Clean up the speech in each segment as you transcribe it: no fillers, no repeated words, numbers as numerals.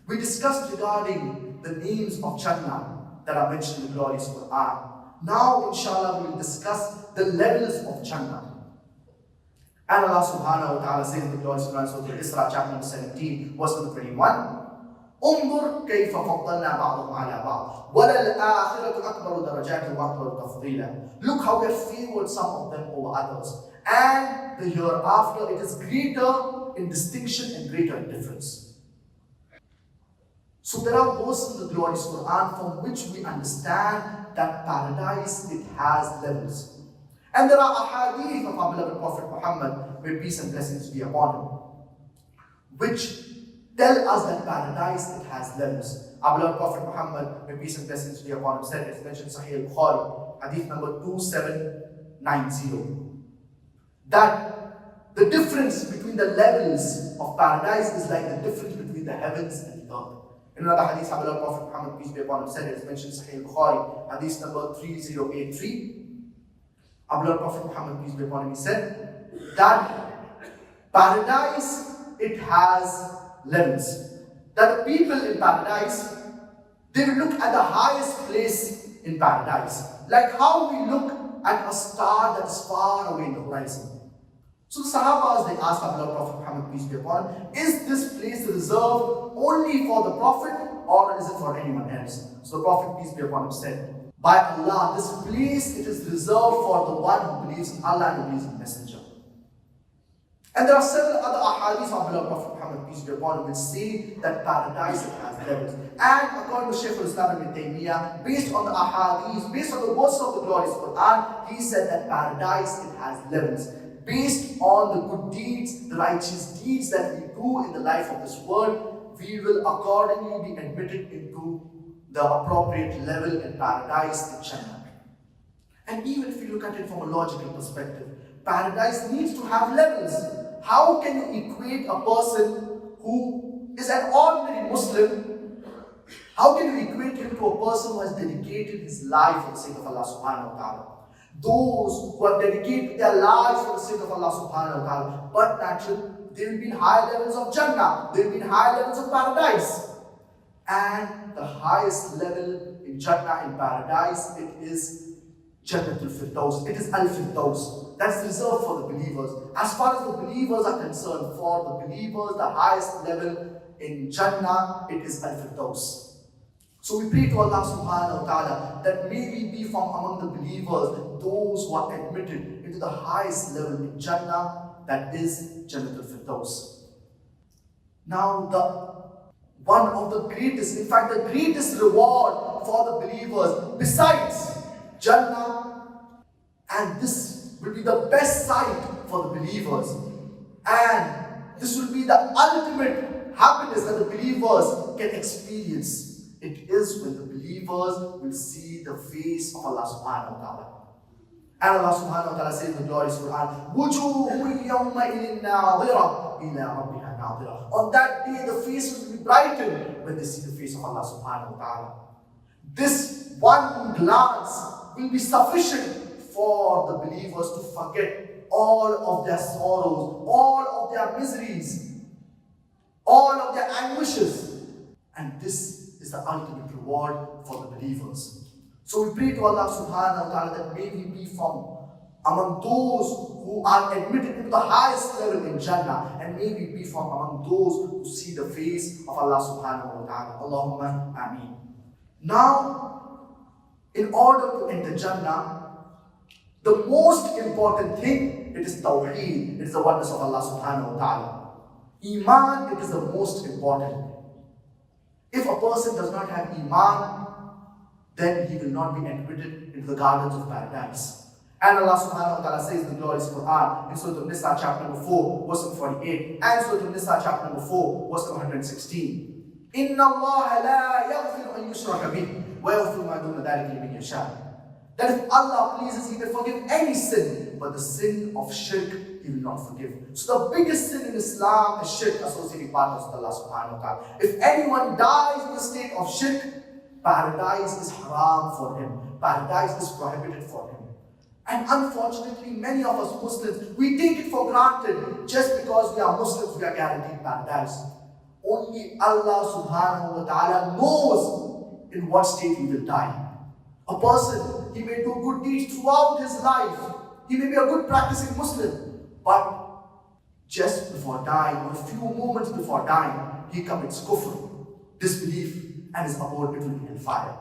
We discussed regarding the names of Jannah that are mentioned in the glorious Quran. Now, inshallah, we will discuss the levels of Jannah. And Allah subhanahu wa ta'ala says in the glorious Quran, Surah Al-Isra, chapter number 17, verse number 21, انظر كيف فضلنا بعضهم على بعض وللآخرة أكبر درجات وأكبر تفضيلا. Look how we have favored some of them over others, and the hereafter it is greater in distinction and greater in difference. So there are verses in the glorious Quran from which we understand that paradise, it has levels. And there are ahadith of our beloved Prophet Muhammad, may peace and blessings be upon him, which tell us that paradise, it has levels. Our beloved Prophet Muhammad, may peace and blessings be upon him, said, it's mentioned Sahih al-Bukhari, hadith number 2790, that the difference between the levels of paradise is like the difference between the heavens and the earth. In another hadith, our beloved Prophet Muhammad, peace be upon him, said, it's mentioned Sahih al-Bukhari, hadith number 3083, our beloved Prophet Muhammad, peace be upon him, he said that paradise, it has levels. That the people in paradise, they will look at the highest place in paradise, like how we look at a star that is far away in the horizon. So the Sahabas, they asked our beloved Prophet Muhammad, peace be upon him, is this place reserved only for the Prophet, or is it for anyone else? So the Prophet, peace be upon him, said, by Allah, this place, it is reserved for the one who believes in Allah and who believes in the Messenger. And there are several other ahadith of beloved Prophet Muhammad, peace be upon him, which say that paradise, it has levels. And according to Shaykh Fariq Zakir, based on the ahadith, based on the words of the glorious Quran, he said that paradise, it has levels. Based on the good deeds, the righteous deeds that we do in the life of this world, we will accordingly be admitted into the appropriate level in paradise, in Jannah. And even if you look at it from a logical perspective, paradise needs to have levels. How can you equate a person who is an ordinary Muslim? How can you equate him to a person who has dedicated his life for the sake of Allah subhanahu wa ta'ala? Those who have dedicated their lives for the sake of Allah subhanahu wa ta'ala, but naturally, they will be in high levels of Jannah, they will be in high levels of paradise. And the highest level in Jannah, in paradise, it is Jannatul Firdaus. It is Al-Firdaus. That's reserved for the believers. As far as the believers are concerned, for the believers, the highest level in Jannah, it is Al-Firdaus. So we pray to Allah subhanahu wa ta'ala that may we be from among the believers, those who are admitted into the highest level in Jannah, that is Jannatul Firdaus. Now, one of the greatest, in fact the greatest reward for the believers besides Jannah, and this will be the best sight for the believers, and this will be the ultimate happiness that the believers can experience. It is when the believers will see the face of Allah subhanahu wa ta'ala. And Allah subhanahu wa ta'ala says in the glorious Quran, وُجُوهٌ يَوْمَئِذٍ نَاظِرَةٌ إِلَىٰ رَبِّهَا نَاظِرَةٌ. On that day, the faces will be brightened when they see the face of Allah subhanahu wa ta'ala. This one glance will be sufficient for the believers to forget all of their sorrows, all of their miseries, all of their anguishes. And this is the ultimate reward for the believers. So we pray to Allah subhanahu wa ta'ala that may we be from among those who are admitted into the highest level in Jannah, and may we be from among those who see the face of Allah subhanahu wa ta'ala. Allahumma ameen. Now, in order to enter Jannah, the most important thing, it is Tawheed, it is the oneness of Allah subhanahu wa ta'ala. Iman, it is the most important. If a person does not have Iman, then he will not be admitted into the gardens of paradise. And Allah subhanahu wa ta'ala says in the glorious Quran, in Surah Al-Nisa chapter number 4, verse 48, and Surah Al-Nisa chapter number 4, verse 116. Inna Allah la yaghfiru an yushraka bih, wa yaghfiru ma duna dhalika liman yasha. That if Allah pleases, He will forgive any sin, but the sin of shirk, He will not forgive. So the biggest sin in Islam is shirk, associating partners with Allah subhanahu wa ta'ala. If anyone dies in the state of shirk, paradise is haram for him. Paradise is prohibited for him. And unfortunately, many of us Muslims, we take it for granted. Just because we are Muslims, we are guaranteed paradise. Only Allah subhanahu wa ta'ala knows in what state he will die. A person, he may do good deeds throughout his life. He may be a good practicing Muslim, but just before dying, or a few moments before dying, he commits kufr, disbelief, and his abode will be hellfire.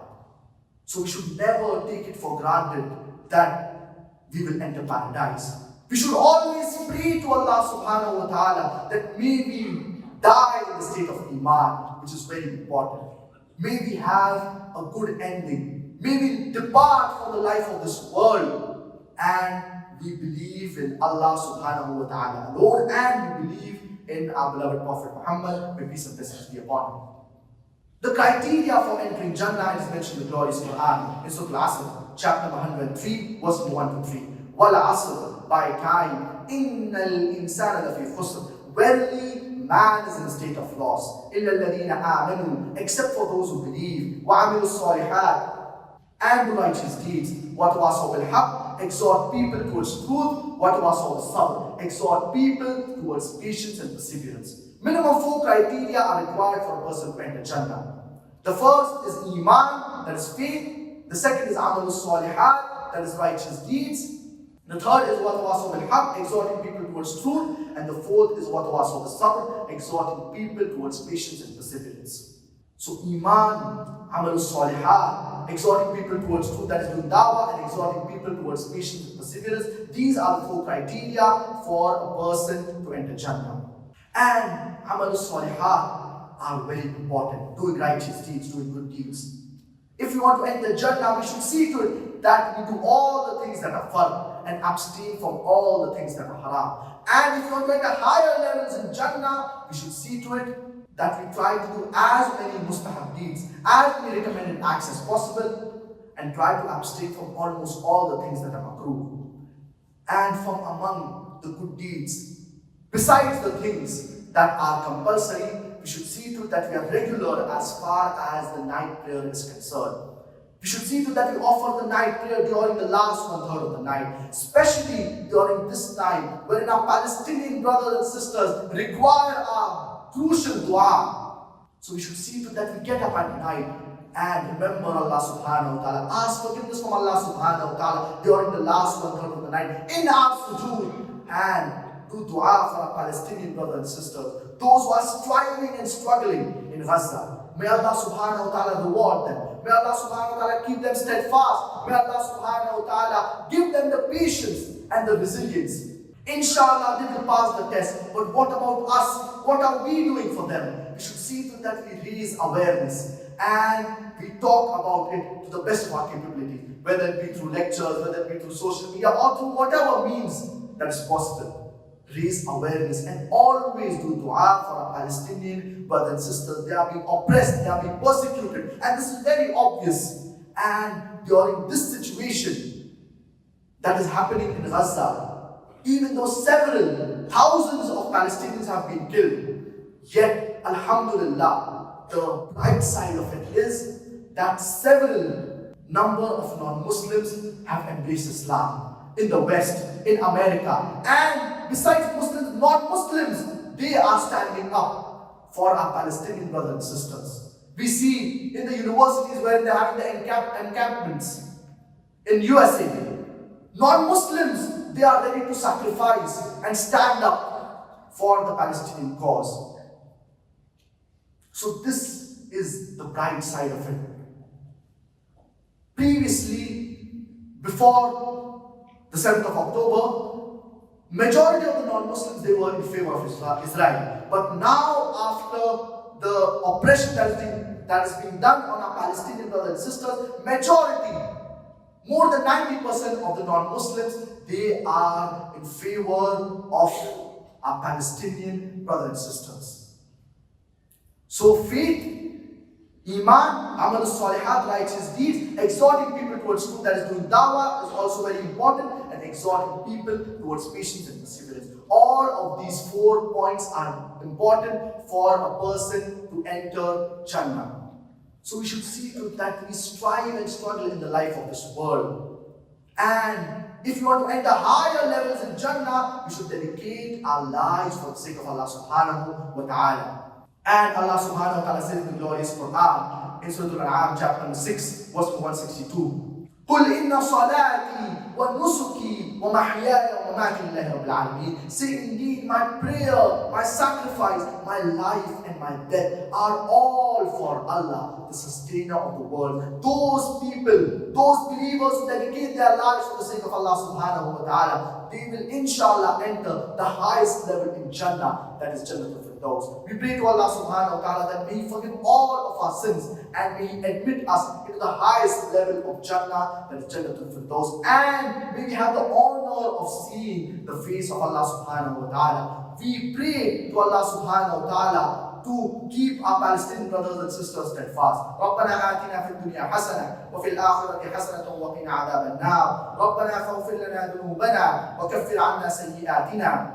So we should never take it for granted that we will enter paradise. We should always pray to Allah subhanahu wa ta'ala that may we die in the state of Iman, which is very important. May we have a good ending. May we depart from the life of this world and we believe in Allah subhanahu wa ta'ala alone, and we believe in our beloved Prophet Muhammad, may peace and blessings be upon him. The criteria for entering Jannah is mentioned in the glorious Quran in Surah Al-Asr, chapter 103, verse 1 to 3. Wal Asr, by time, innal insana lafi khusr. Verily, man is in a state of loss. Illa alladhina amanu, except for those who believe. Wa amilu salihat, and do righteous deeds. Wa tawasaw bil haqq, exhort people towards truth. Wa tawasaw bis sabr, exhort people towards patience and perseverance. Minimum 4 criteria are required for a person to enter Jannah. The first is Iman, that is faith. The second is Amalul Salihat, that is righteous deeds. The third is Watawasaw bil Haqq, exhorting people towards truth. And the fourth is Watawasaw bis Sabr, exhorting people towards patience and perseverance. So Iman, Amalul Salihat, exhorting people towards truth, that is doing dawah, and exhorting people towards patience and perseverance. These are the 4 criteria for a person to enter Jannah. And Amalul Salihat are very important. Doing righteous deeds, doing good deeds. If we want to enter Jannah, we should see to it that we do all the things that are fard and abstain from all the things that are haram. And if we want to enter higher levels in Jannah, we should see to it that we try to do as many mustahab deeds, as many recommended acts as possible, and try to abstain from almost all the things that are makruh. And from among the good deeds, besides the things that are compulsory, we should see to it that we are regular as far as the night prayer is concerned. We should see to it that we offer the night prayer during the last 1/3 of the night, especially during this time wherein our Palestinian brothers and sisters require our crucial dua. So we should see to it that we get up at night and remember Allah subhanahu wa ta'ala, ask forgiveness from Allah subhanahu wa ta'ala during the last 1/3 of the night in our sujood, and do dua for our Palestinian brothers and sisters, those who are striving and struggling in Gaza. May Allah subhanahu wa ta'ala reward them. May Allah subhanahu wa ta'ala keep them steadfast. May Allah subhanahu wa ta'ala give them the patience and the resilience. Inshallah, they will pass the test. But what about us? What are we doing for them? We should see to that we raise awareness and we talk about it to the best of our capability, whether it be through lectures, whether it be through social media, or through whatever means that is possible. Raise awareness and always do dua for our Palestinian brothers and sisters. They are being oppressed, they are being persecuted, and this is very obvious. And during this situation that is happening in Gaza, even though several thousands of Palestinians have been killed, yet Alhamdulillah, the bright side of it is that several number of non-Muslims have embraced Islam in the West, in America, and besides Muslims, non-Muslims, they are standing up for our Palestinian brothers and sisters. We see in the universities where they're having the encampments in USA, non-Muslims, they are ready to sacrifice and stand up for the Palestinian cause. So this is the bright side of it. Previously, before the 7th of October, majority of the non-Muslims, they were in favor of Israel. But now, after the oppression that is being done on our Palestinian brothers and sisters, majority, more than 90% of the non-Muslims, they are in favor of our Palestinian brothers and sisters. So faith, Iman, Amal Salihat, righteous deeds, exhorting people towards truth, that is doing dawah, is also very important, and exhorting people towards patience and perseverance. All of these 4 points are important for a person to enter Jannah. So we should see to it that we strive and struggle in the life of this world. And if you want to enter higher levels in Jannah, we should dedicate our lives for the sake of Allah subhanahu wa ta'ala. And Allah subhanahu wa ta'ala says in the glorious Quran, in Surah Al-An'am, chapter number 6, verse 162. قُلْ إِنَّ صَلَاتِي وَنُسُكِي وَمَحْيَايَ وَمَمَاتِي لِلَّهِ رَبِّ الْعَالَمِينَ. Say, indeed, my prayer, my sacrifice, my life and my death are all for Allah, the sustainer of the world. Those people, those believers who dedicate their lives for the sake of Allah subhanahu wa ta'ala, they will inshallah enter the highest level in Jannah, that is Jannah al-Firdaus. We pray to Allah subhanahu wa ta'ala that may He forgive all of our sins and may He admit us into the highest level of Jannah, that is Jannah al-Firdaus, and may we have the honor of seeing the face of Allah subhanahu wa ta'ala. We pray to Allah subhanahu wa ta'ala to keep our Palestinian brothers and sisters steadfast. ربنا آتنا في الدنيا حسنة وفي الآخرة حسنة وقنا عذاب النار. ربنا فاغفر لنا ذنوبنا وكفر عنا سيئاتنا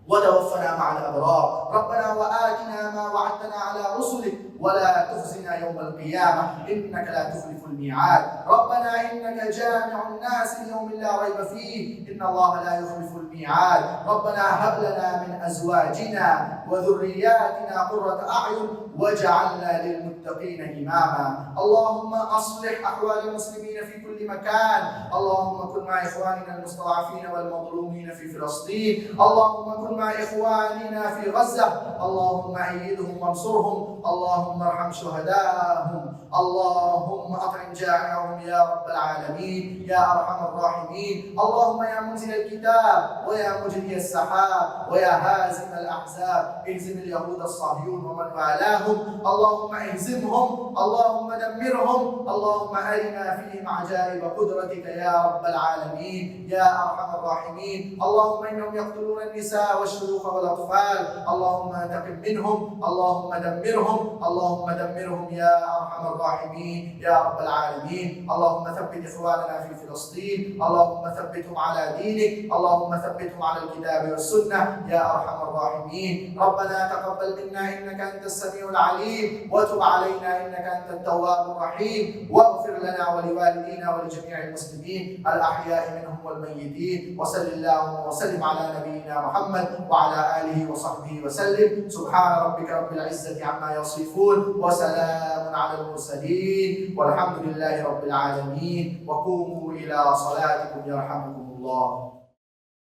وتوفنا مع الأبرار. ربنا وآتنا ما وعدتنا على رسلك ولا تخزنا يوم القيامة إنك لا تخلف الميعاد. ربنا إنك جامع الناس ليوم لا ريب فيه إن الله لا يخلف الميعاد. ربنا هب لنا من أزواجنا وذرياتنا قرة أعين واجعلنا للمتقين إماما. اللهم أصلح أحوال المسلمين في كل مكان. اللهم كن مع إخواننا المستضعفين والمظلومين في فلسطين. اللهم كن مع إخواننا في غزة. اللهم أيدهم وانصرهم. اللهم ارحم شهداءهم. اللهم أطعم جائعهم يا رب العالمين يا أرحم الراحمين. اللهم يا منزل الكتاب ويا مجري السحاب ويا هازم الأحزاب اهزم اليهود الصهيون ومن والاهم. اللهم اهزمهم. اللهم دمرهم. اللهم أرنا فيهم عجائب قدرتك يا رب العالمين يا أرحم الراحمين. اللهم إنهم يقتلون النساء والشيوخ والأطفال. اللهم انتقم منهم. اللهم دمرهم. اللهم دمرهم يا أرحم الراحمين يا رب العالمين. اللهم ثبت إخواننا في فلسطين. اللهم ثبتهم على دينك. اللهم ثبتهم على الكتاب والسنة يا أرحم الراحمين. ربنا تقبل منا إنك أنت السميع العليم وتب علينا إنك أنت التواب الرحيم واغفر لنا ولوالدينا ولجميع المسلمين الأحياء منهم والميتين. وصل اللهم وسلم على نبينا محمد وعلى آله وصحبه وسلم. سبحان ربك رب العزة عما يصفون وسلام على المرسلين والحمد لله رب العالمين. وقوموا إلى صلاتكم يرحمكم الله.